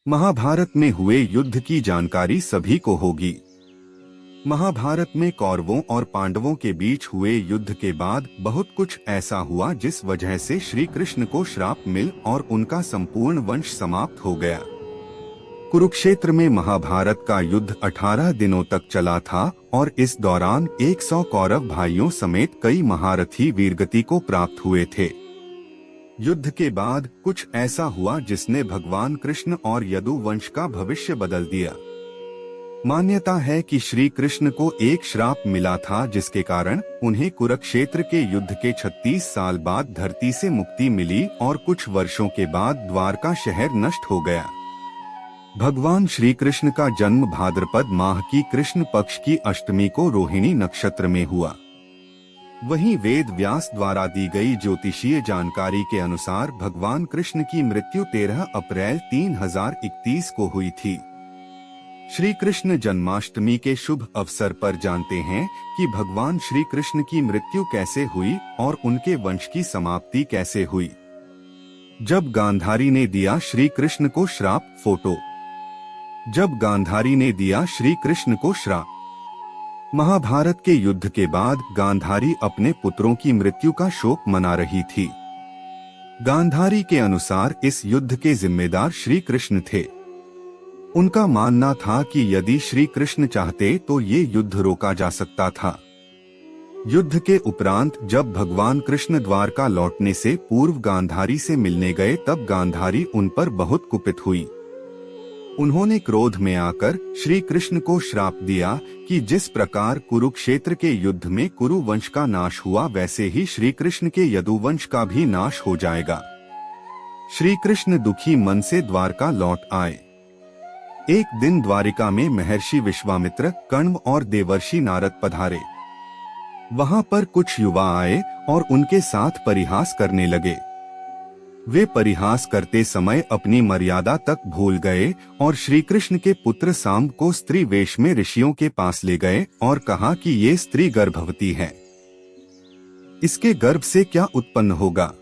महाभारत में हुए युद्ध की जानकारी सभी को होगी। महाभारत में कौरवों और पांडवों के बीच हुए युद्ध के बाद बहुत कुछ ऐसा हुआ जिस वजह से श्री कृष्ण को श्राप मिल और उनका संपूर्ण वंश समाप्त हो गया। कुरुक्षेत्र में महाभारत का युद्ध 18 दिनों तक चला था और इस दौरान 100 कौरव भाइयों समेत कई महारथी वीरगति को प्राप्त हुए थे। युद्ध के बाद कुछ ऐसा हुआ जिसने भगवान कृष्ण और यदु वंश का भविष्य बदल दिया। मान्यता है कि श्री कृष्ण को एक श्राप मिला था जिसके कारण उन्हें कुरुक्षेत्र के युद्ध के 36 साल बाद धरती से मुक्ति मिली और कुछ वर्षों के बाद द्वारका शहर नष्ट हो गया। भगवान श्री कृष्ण का जन्म भाद्रपद माह की कृष्ण पक्ष की अष्टमी को रोहिणी नक्षत्र में हुआ। वहीं वेद व्यास द्वारा दी गई ज्योतिषीय जानकारी के अनुसार भगवान कृष्ण की मृत्यु 13 अप्रैल 3031 को हुई थी। श्री कृष्ण जन्माष्टमी के शुभ अवसर पर जानते हैं कि भगवान श्री कृष्ण की मृत्यु कैसे हुई और उनके वंश की समाप्ति कैसे हुई। जब गांधारी ने दिया श्री कृष्ण को श्राप। फोटो। जब गांधारी ने दिया श्री कृष्ण को श्राप। महाभारत के युद्ध के बाद गांधारी अपने पुत्रों की मृत्यु का शोक मना रही थी। गांधारी के अनुसार इस युद्ध के जिम्मेदार श्री कृष्ण थे। उनका मानना था कि यदि श्री कृष्ण चाहते तो ये युद्ध रोका जा सकता था। युद्ध के उपरांत जब भगवान कृष्ण द्वारका लौटने से पूर्व गांधारी से मिलने गए तब गांधारी उन पर बहुत कुपित हुई। उन्होंने क्रोध में आकर श्री कृष्ण को श्राप दिया कि जिस प्रकार कुरुक्षेत्र के युद्ध में कुरु वंश का नाश हुआ वैसे ही श्री कृष्ण के यदु वंश का भी नाश हो जाएगा। श्री कृष्ण दुखी मन से द्वारका लौट आए। एक दिन द्वारिका में महर्षि विश्वामित्र, कण्व और देवर्षि नारद पधारे। वहां पर कुछ युवा आए और उनके साथ परिहास करने लगे। वे परिहास करते समय अपनी मर्यादा तक भूल गए और श्री कृष्ण के पुत्र सांब को स्त्री वेश में ऋषियों के पास ले गए और कहा कि ये स्त्री गर्भवती है, इसके गर्भ से क्या उत्पन्न होगा।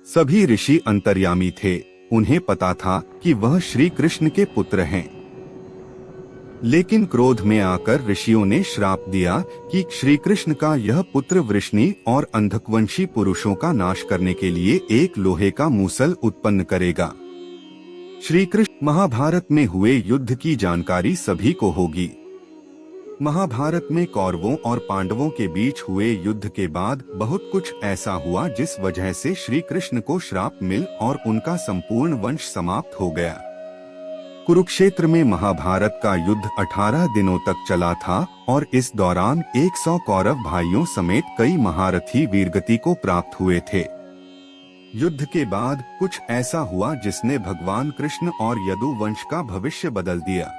सभी ऋषि अंतर्यामी थे, उन्हें पता था कि वह श्री कृष्ण के पुत्र हैं। लेकिन क्रोध में आकर ऋषियों ने श्राप दिया कि श्री कृष्ण का यह पुत्र वृष्णि और अंधकवंशी पुरुषों का नाश करने के लिए एक लोहे का मूसल उत्पन्न करेगा। श्री कृष्ण। महाभारत में हुए युद्ध की जानकारी सभी को होगी। महाभारत में कौरवों और पांडवों के बीच हुए युद्ध के बाद बहुत कुछ ऐसा हुआ जिस वजह से श्री कृष्ण को श्राप मिल और उनका संपूर्ण वंश समाप्त हो गया। कुरुक्षेत्र में महाभारत का युद्ध 18 दिनों तक चला था और इस दौरान 100 कौरव भाइयों समेत कई महारथी वीरगति को प्राप्त हुए थे। युद्ध के बाद कुछ ऐसा हुआ जिसने भगवान कृष्ण और यदु वंश का भविष्य बदल दिया।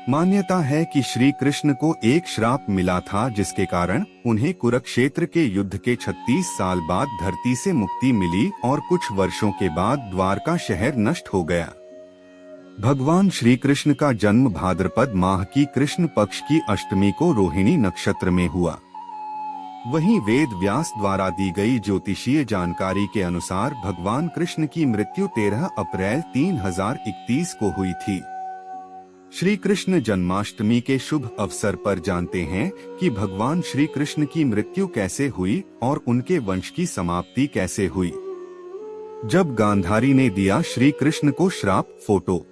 मान्यता है कि श्री कृष्ण को एक श्राप मिला था जिसके कारण उन्हें कुरुक्षेत्र के युद्ध के 36 साल बाद धरती से मुक्ति मिली और कुछ वर्षों के बाद द्वारका शहर नष्ट हो गया। भगवान श्री कृष्ण का जन्म भाद्रपद माह की कृष्ण पक्ष की अष्टमी को रोहिणी नक्षत्र में हुआ। वहीं वेद व्यास द्वारा दी गई ज्योतिषीय जानकारी के अनुसार भगवान कृष्ण की मृत्यु 13 अप्रैल 3031 को हुई थी। श्री कृष्ण जन्माष्टमी के शुभ अवसर पर जानते हैं कि भगवान श्री कृष्ण की मृत्यु कैसे हुई और उनके वंश की समाप्ति कैसे हुई। जब गांधारी ने दिया श्री कृष्ण को श्राप। फोटो।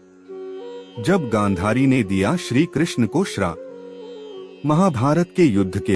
जब गांधारी ने दिया श्री कृष्ण को श्राप। महाभारत के युद्ध के